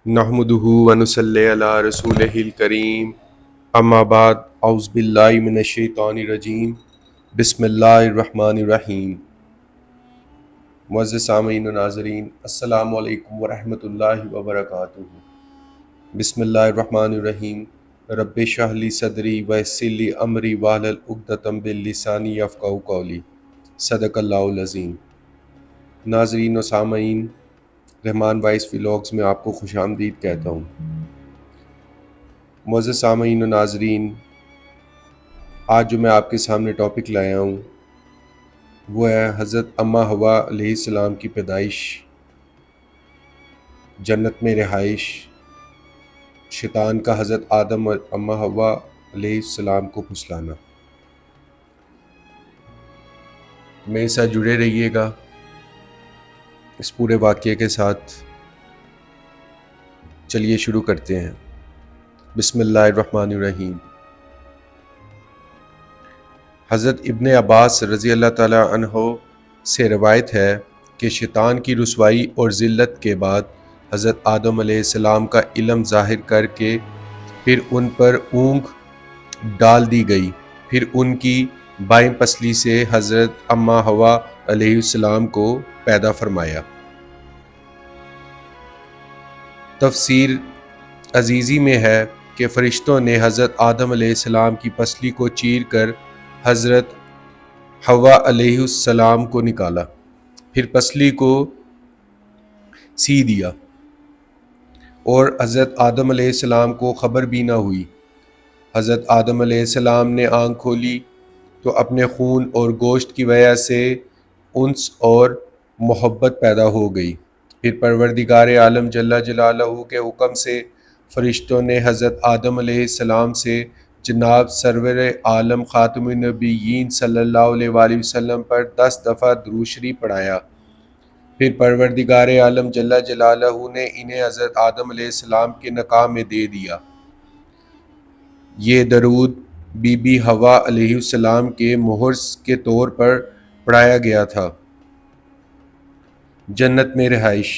نحمدہ ونصلی علی رسولہ الکریم اما بعد اعوذ باللہ من الشیطان الرجیم بسم اللہ الرحمن الرحیم۔ معزز سامعین و ناظرین، السلام علیکم ورحمۃ اللہ وبرکاتہ۔ بسم اللہ الرحمن الرحیم۔ رب اشرح لی صدری ویسر لی امری واحلل عقدۃ من لسانی یفقہوا قولی۔ صدق اللہ العظیم۔ ناظرین و سامعین، رحمان وائس ولاگز میں آپ کو خوش آمدید کہتا ہوں۔ معزز سامعین و ناظرین، آج جو میں آپ کے سامنے ٹاپک لایا ہوں وہ ہے حضرت اماں حوا علیہ السلام کی پیدائش، جنت میں رہائش، شیطان کا حضرت آدم اور اماں حوا علیہ السلام کو پھسلانا۔ میرے ساتھ جڑے رہیے گا اس پورے واقعے کے ساتھ۔ چلیے شروع کرتے ہیں۔ بسم اللہ الرحمن الرحیم۔ حضرت ابن عباس رضی اللہ تعالیٰ عنہ سے روایت ہے کہ شیطان کی رسوائی اور ذلت کے بعد حضرت آدم علیہ السلام کا علم ظاہر کر کے پھر ان پر اونگ ڈال دی گئی، پھر ان کی بائیں پسلی سے حضرت اماں حوا علیہ السلام کو پیدا فرمایا۔ تفسیر عزیزی میں ہے کہ فرشتوں نے حضرت آدم علیہ السلام کی پسلی کو چیر کر حضرت حوا علیہ السلام کو نکالا، پھر پسلی کو سی دیا، اور حضرت آدم علیہ السلام کو خبر بھی نہ ہوئی۔ حضرت آدم علیہ السلام نے آنکھ کھولی تو اپنے خون اور گوشت کی وجہ سے انس اور محبت پیدا ہو گئی۔ پھر پروردگار عالم جل جلالہ کے حکم سے فرشتوں نے حضرت آدم علیہ السلام سے جناب سرور عالم خاتم النبیین صلی اللہ علیہ وآلہ وسلم پر 10 دفعہ درود شریف پڑھایا۔ پھر پروردگار عالم جل جلالہ نے انہیں حضرت آدم علیہ السلام کے نکاح میں دے دیا۔ یہ درود بی بی حوا علیہ السلام کے مہر کے طور پر پڑھایا گیا تھا۔ جنت میں رہائش۔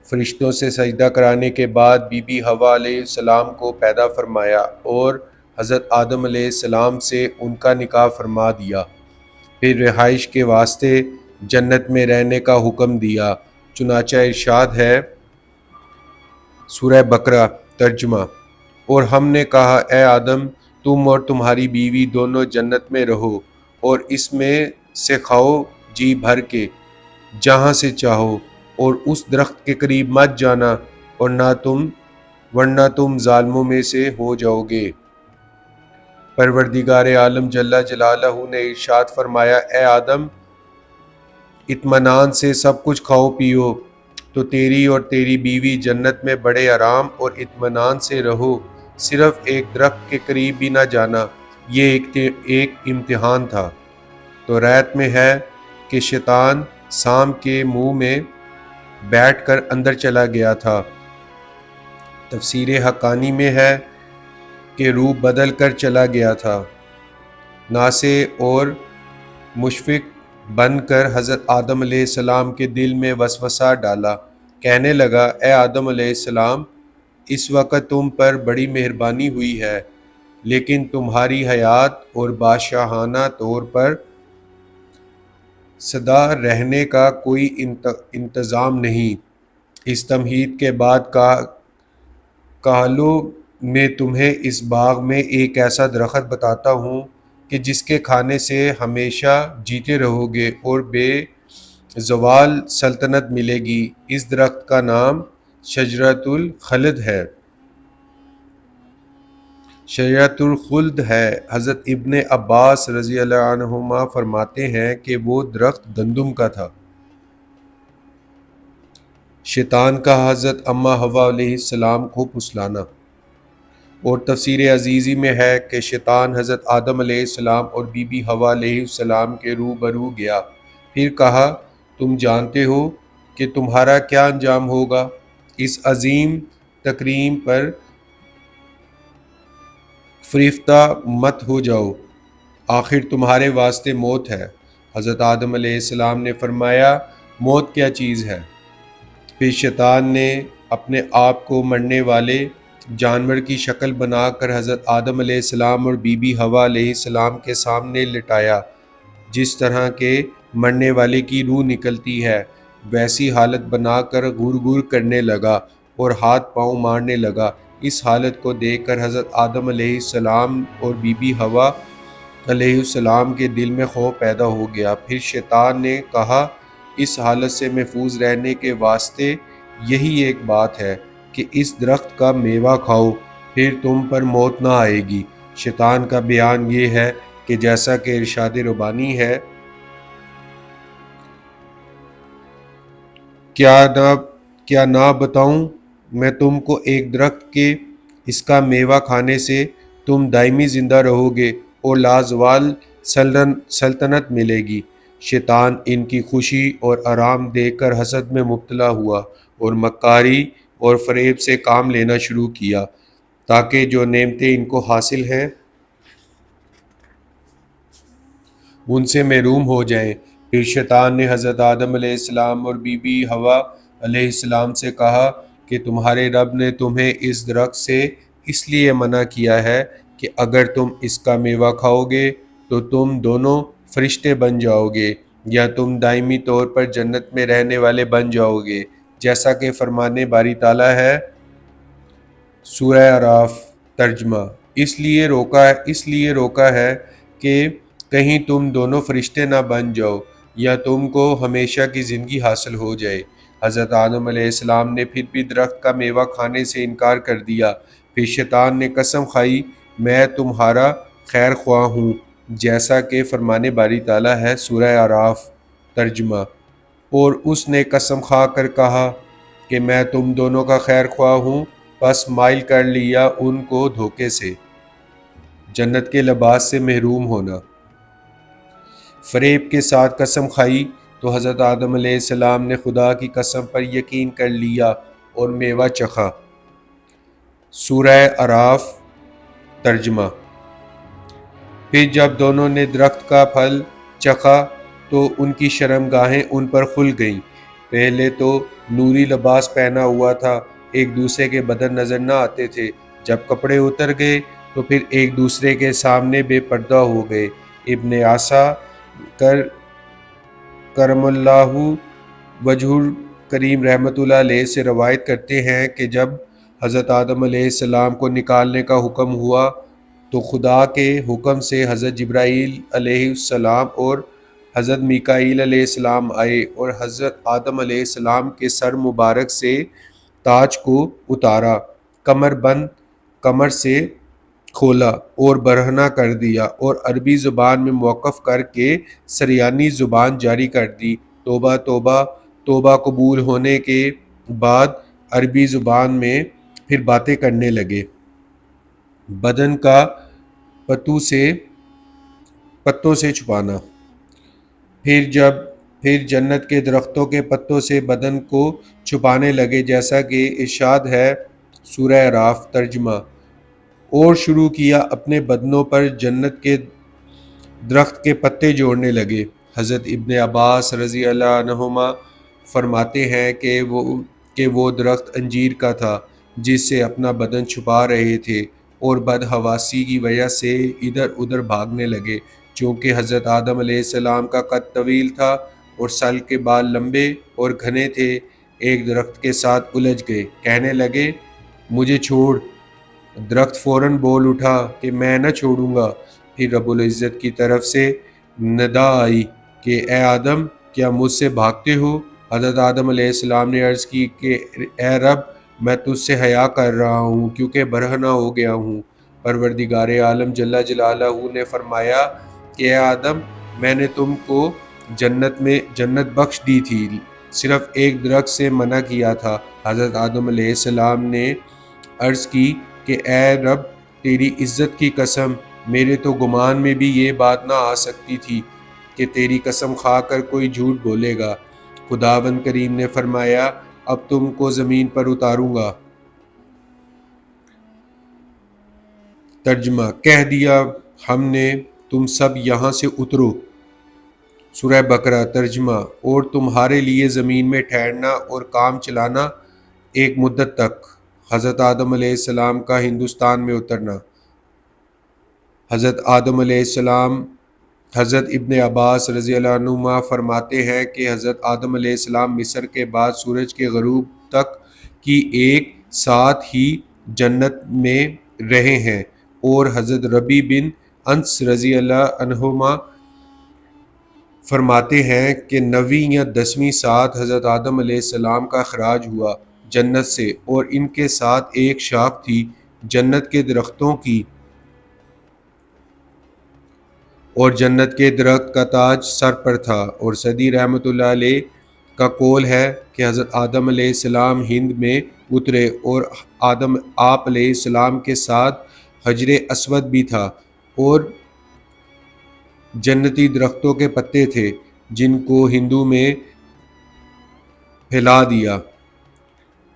فرشتوں سے سجدہ کرانے کے بعد بی بی حوا علیہ السلام کو پیدا فرمایا اور حضرت آدم علیہ السلام سے ان کا نکاح فرما دیا۔ پھر رہائش کے واسطے جنت میں رہنے کا حکم دیا۔ چنانچہ ارشاد ہے، سورہ بقرہ ترجمہ: اور ہم نے کہا اے آدم، تم اور تمہاری بیوی دونوں جنت میں رہو اور اس میں سے کھاؤ جی بھر کے جہاں سے چاہو، اور اس درخت کے قریب مت جانا اور ورنہ تم ظالموں میں سے ہو جاؤ گے۔ پروردگار عالم جل جلالہ نے ارشاد فرمایا، اے آدم، اطمینان سے سب کچھ کھاؤ پیو تو تیری اور تیری بیوی جنت میں بڑے آرام اور اطمینان سے رہو، صرف ایک درخت کے قریب بھی نہ جانا۔ یہ ایک امتحان تھا۔ تو روایت میں ہے کہ شیطان سام کے منہ میں بیٹھ کر اندر چلا گیا تھا۔ تفسیر حقانی میں ہے کہ روح بدل کر چلا گیا تھا۔ ناسے اور مشفق بن کر حضرت آدم علیہ السلام کے دل میں وسوسہ ڈالا، کہنے لگا، اے آدم علیہ السلام، اس وقت تم پر بڑی مہربانی ہوئی ہے، لیکن تمہاری حیات اور بادشاہانہ طور پر سدا رہنے کا کوئی انتظام نہیں۔ اس تمہید کے بعد کہا لو، میں تمہیں اس باغ میں ایک ایسا درخت بتاتا ہوں کہ جس کے کھانے سے ہمیشہ جیتے رہو گے اور بے زوال سلطنت ملے گی۔ اس درخت کا نام شجرۃ الخلد ہے۔ شجرۃ الخلد ہے۔ حضرت ابن عباس رضی اللہ عنہما فرماتے ہیں کہ وہ درخت گندم کا تھا۔ شیطان کا حضرت اماں حوا علیہ السلام کو پھسلانا۔ اور تفسیر عزیزی میں ہے کہ شیطان حضرت آدم علیہ السلام اور بی بی حوا علیہ السلام کے روبرو گیا، پھر کہا، تم جانتے ہو کہ تمہارا کیا انجام ہوگا؟ اس عظیم تکریم پر فریفتہ مت ہو جاؤ، آخر تمہارے واسطے موت ہے۔ حضرت آدم علیہ السلام نے فرمایا، موت کیا چیز ہے؟ پھر شیطان نے اپنے آپ کو مرنے والے جانور کی شکل بنا کر حضرت آدم علیہ السلام اور بی بی حوا علیہ السلام کے سامنے لٹایا۔ جس طرح کے مرنے والے کی روح نکلتی ہے ویسی حالت بنا کر غور غور کرنے لگا اور ہاتھ پاؤں مارنے لگا۔ اس حالت کو دیکھ کر حضرت آدم علیہ السلام اور بی بی حوا علیہ السلام کے دل میں خوف پیدا ہو گیا۔ پھر شیطان نے کہا، اس حالت سے محفوظ رہنے کے واسطے یہی ایک بات ہے کہ اس درخت کا میوہ کھاؤ، پھر تم پر موت نہ آئے گی۔ شیطان کا بیان یہ ہے کہ جیسا کہ ارشاد ربانی ہے، کیا نہ بتاؤں میں تم کو ایک درخت کے، اس کا میوہ کھانے سے تم دائمی زندہ رہو گے اور لازوال سلطنت ملے گی۔ شیطان ان کی خوشی اور آرام دیکھ کر حسد میں مبتلا ہوا اور مکاری اور فریب سے کام لینا شروع کیا تاکہ جو نعمتیں ان کو حاصل ہیں ان سے محروم ہو جائیں۔ پھر شیطان نے حضرت آدم علیہ السلام اور بی بی حوا علیہ السلام سے کہا کہ تمہارے رب نے تمہیں اس درخت سے اس لیے منع کیا ہے کہ اگر تم اس کا میوہ کھاؤ گے تو تم دونوں فرشتے بن جاؤ گے یا تم دائمی طور پر جنت میں رہنے والے بن جاؤ گے، جیسا کہ فرمان باری تعالیٰ ہے۔ سورہ اعراف ترجمہ۔ اس لیے روکا ہے کہ کہیں تم دونوں فرشتے نہ بن جاؤ یا تم کو ہمیشہ کی زندگی حاصل ہو جائے۔ حضرت آدم علیہ السلام نے پھر بھی درخت کا میوہ کھانے سے انکار کر دیا۔ پھر شیطان نے قسم کھائی، میں تمہارا خیر خواہ ہوں، جیسا کہ فرمان باری تعالیٰ ہے۔ سورہ اعراف ترجمہ۔ اور اس نے قسم کھا کر کہا کہ میں تم دونوں کا خیر خواہ ہوں، پس مائل کر لیا ان کو دھوکے سے۔ جنت کے لباس سے محروم ہونا۔ فریب کے ساتھ قسم کھائی تو حضرت آدم علیہ السلام نے خدا کی قسم پر یقین کر لیا اور میوہ چکھا۔ سورہ اعراف ترجمہ۔ پھر جب دونوں نے درخت کا پھل چکھا تو ان کی شرمگاہیں ان پر کھل گئیں۔ پہلے تو نوری لباس پہنا ہوا تھا، ایک دوسرے کے بدن نظر نہ آتے تھے، جب کپڑے اتر گئے تو پھر ایک دوسرے کے سامنے بے پردہ ہو گئے۔ ابن عیسیٰ کرم اللہ وجہ کریم رحمۃ اللہ علیہ سے روایت کرتے ہیں کہ جب حضرت آدم علیہ السلام کو نکالنے کا حکم ہوا تو خدا کے حکم سے حضرت جبرائیل علیہ السلام اور حضرت میکائیل علیہ السلام آئے اور حضرت آدم علیہ السلام کے سر مبارک سے تاج کو اتارا، کمر سے کھولا اور برہنہ کر دیا اور عربی زبان میں موقف کر کے سریانی زبان جاری کر دی۔ توبہ توبہ توبہ قبول ہونے کے بعد عربی زبان میں پھر باتیں کرنے لگے۔ بدن کا پتوں سے چھپانا۔ پھر جنت کے درختوں کے پتوں سے بدن کو چھپانے لگے، جیسا کہ ارشاد ہے۔ سورہ اعراف ترجمہ۔ اور شروع کیا اپنے بدنوں پر جنت کے درخت کے پتے جوڑنے لگے۔ حضرت ابن عباس رضی اللہ عنہما فرماتے ہیں کہ وہ درخت انجیر کا تھا جس سے اپنا بدن چھپا رہے تھے اور بدحواسی کی وجہ سے ادھر ادھر بھاگنے لگے۔ چونکہ حضرت آدم علیہ السلام کا قد طویل تھا اور سر کے بال لمبے اور گھنے تھے، ایک درخت کے ساتھ الجھ گئے، کہنے لگے مجھے چھوڑ۔ درخت فوراً بول اٹھا کہ میں نہ چھوڑوں گا۔ پھر رب العزت کی طرف سے ندا آئی کہ اے آدم، کیا مجھ سے بھاگتے ہو؟ حضرت آدم علیہ السلام نے عرض کی کہ اے رب، میں تجھ سے حیا کر رہا ہوں کیونکہ برہنہ ہو گیا ہوں۔ پروردگار عالم جل جلالہ نے فرمایا کہ اے آدم، میں نے تم کو جنت بخش دی تھی، صرف ایک درخت سے منع کیا تھا۔ حضرت آدم علیہ السلام نے عرض کی کہ اے رب، تیری عزت کی قسم، میرے تو گمان میں بھی یہ بات نہ آ سکتی تھی کہ تیری قسم کھا کر کوئی جھوٹ بولے گا۔ خداوند کریم نے فرمایا اب تم کو زمین پر اتاروں گا۔ ترجمہ۔ کہہ دیا ہم نے تم سب یہاں سے اترو۔ سورہ بقرہ ترجمہ۔ اور تمہارے لیے زمین میں ٹھہرنا اور کام چلانا ایک مدت تک حضرت آدم علیہ السلام کا ہندوستان میں اترنا۔ حضرت آدم علیہ السلام حضرت ابن عباس رضی اللہ عنہما فرماتے ہیں کہ حضرت آدم علیہ السلام مصر کے بعد سورج کے غروب تک کی ایک ساتھ ہی جنت میں رہے ہیں، اور حضرت ربی بن انس رضی اللہ عنہما فرماتے ہیں کہ 9ویں یا 10ویں ساتھ حضرت آدم علیہ السلام کا خراج ہوا جنت سے، اور ان کے ساتھ ایک شاخ تھی جنت کے درختوں کی، اور جنت کے درخت کا تاج سر پر تھا۔ اور سعدی رحمۃ اللہ علیہ کا قول ہے کہ حضرت آدم علیہ السلام ہند میں اترے، اور آپ علیہ السلام کے ساتھ حجر اسود بھی تھا، اور جنتی درختوں کے پتے تھے جن کو ہندو میں پھیلا دیا،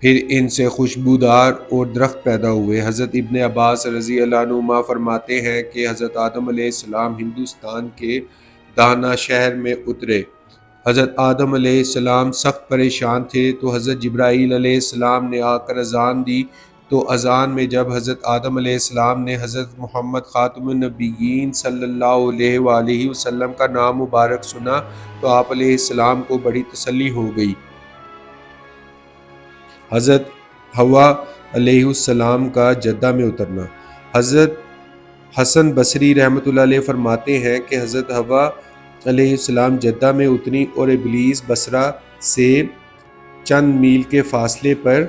پھر ان سے خوشبودار اور درخت پیدا ہوئے۔ حضرت ابن عباس رضی اللہ عنہما فرماتے ہیں کہ حضرت آدم علیہ السلام ہندوستان کے دانا شہر میں اترے۔ حضرت آدم علیہ السلام سخت پریشان تھے، تو حضرت جبرائیل علیہ السلام نے آ کر اذان دی، تو اذان میں جب حضرت آدم علیہ السلام نے حضرت محمد خاتم النبیین صلی اللہ علیہ وآلہ وسلم کا نام مبارک سنا تو آپ علیہ السلام کو بڑی تسلی ہو گئی۔ حضرت حوا علیہ السلام کا جدہ میں اترنا۔ حضرت حسن بصری رحمۃ اللہ علیہ فرماتے ہیں کہ حضرت حوا علیہ السلام جدہ میں اتری، اور ابلیس بصرہ سے چند میل کے فاصلے پر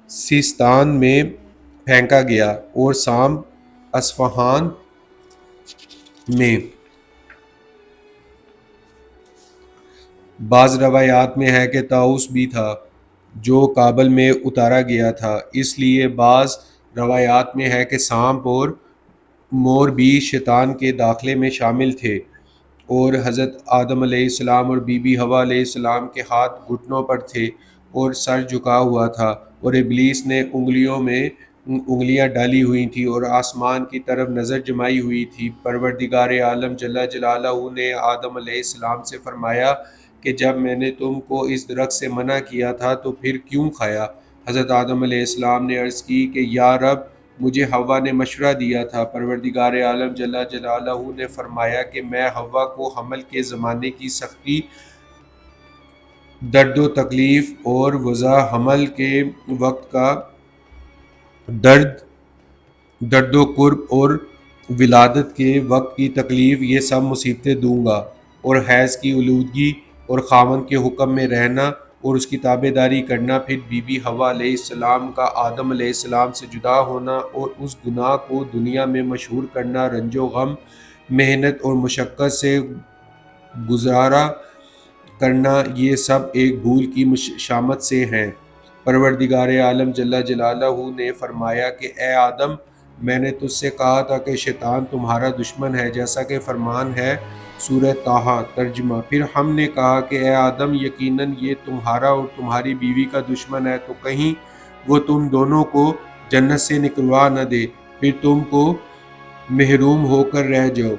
سیستان میں پھینکا گیا، اور شام اصفہان میں۔ بعض روایات میں ہے کہ طاؤس بھی تھا جو کابل میں اتارا گیا تھا، اس لیے بعض روایات میں ہے کہ سانپ اور مور بھی شیطان کے داخلے میں شامل تھے، اور حضرت آدم علیہ السلام اور بی بی حوا علیہ السلام کے ہاتھ گھٹنوں پر تھے اور سر جھکا ہوا تھا، اور ابلیس نے انگلیوں میں انگلیاں ڈالی ہوئی تھیں اور آسمان کی طرف نظر جمائی ہوئی تھی۔ پروردگار عالم جل جلالہ نے آدم علیہ السلام سے فرمایا کہ جب میں نے تم کو اس درخت سے منع کیا تھا تو پھر کیوں کھایا؟ حضرت آدم علیہ السلام نے عرض کی کہ یا رب، مجھے حوا نے مشورہ دیا تھا۔ پروردگار عالم جل جلالہ نے فرمایا کہ میں حوا کو حمل کے زمانے کی سختی، درد و تکلیف، اور وضع حمل کے وقت کا درد و کرب، اور ولادت کے وقت کی تکلیف، یہ سب مصیبتیں دوں گا، اور حیض کی آلودگی، اور خاوند کے حکم میں رہنا اور اس کی تابع داری کرنا، پھر بی بی حوا علیہ السلام کا آدم علیہ السلام سے جدا ہونا، اور اس گناہ کو دنیا میں مشہور کرنا، رنج و غم، محنت اور مشقت سے گزارا کرنا، یہ سب ایک بھول کی شامت سے ہیں۔ پروردگار عالم جل جلالہ نے فرمایا کہ اے آدم، میں نے تجھ سے کہا تھا کہ شیطان تمہارا دشمن ہے، جیسا کہ فرمان ہے سورہ طٰہٰ۔ ترجمہ: پھر ہم نے کہا کہ اے آدم، یقیناً یہ تمہارا اور تمہاری بیوی کا دشمن ہے، تو کہیں وہ تم دونوں کو جنت سے نکلوا نہ دے، پھر تم کو محروم ہو کر رہ جاؤ۔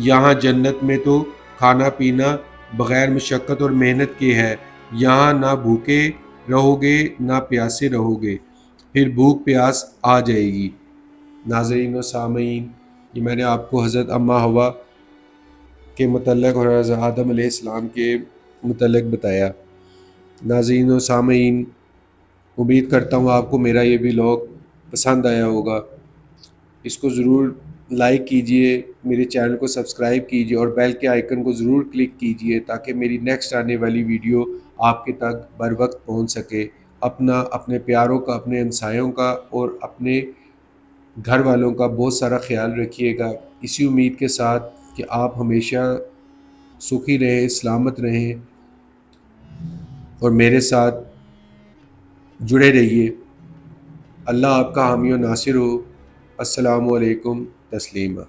یہاں جنت میں تو کھانا پینا بغیر مشقت اور محنت کے ہے، یہاں نہ بھوکے رہو گے نہ پیاسے رہو گے، پھر بھوک پیاس آ جائے گی۔ ناظرین و سامعین، یہ میں نے آپ کو حضرت اماں حوا کے متعلق اور حضرت آدم علیہ السلام کے متعلق بتایا۔ ناظرین و سامعین، امید کرتا ہوں آپ کو میرا یہ ولاگ پسند آیا ہوگا۔ اس کو ضرور لائک کیجئے، میرے چینل کو سبسکرائب کیجئے، اور بیل کے آئیکن کو ضرور کلک کیجئے تاکہ میری نیکسٹ آنے والی ویڈیو آپ کے تک بر وقت پہنچ سکے۔ اپنے پیاروں کا، اپنے ہمسایوں کا اور اپنے گھر والوں کا بہت سارا خیال رکھیے گا، اسی امید کے ساتھ کہ آپ ہمیشہ سکھی رہیں، سلامت رہیں، اور میرے ساتھ جڑے رہیے۔ اللہ آپ کا حامی و ناصر ہو۔ السلام علیکم تسلیمہ۔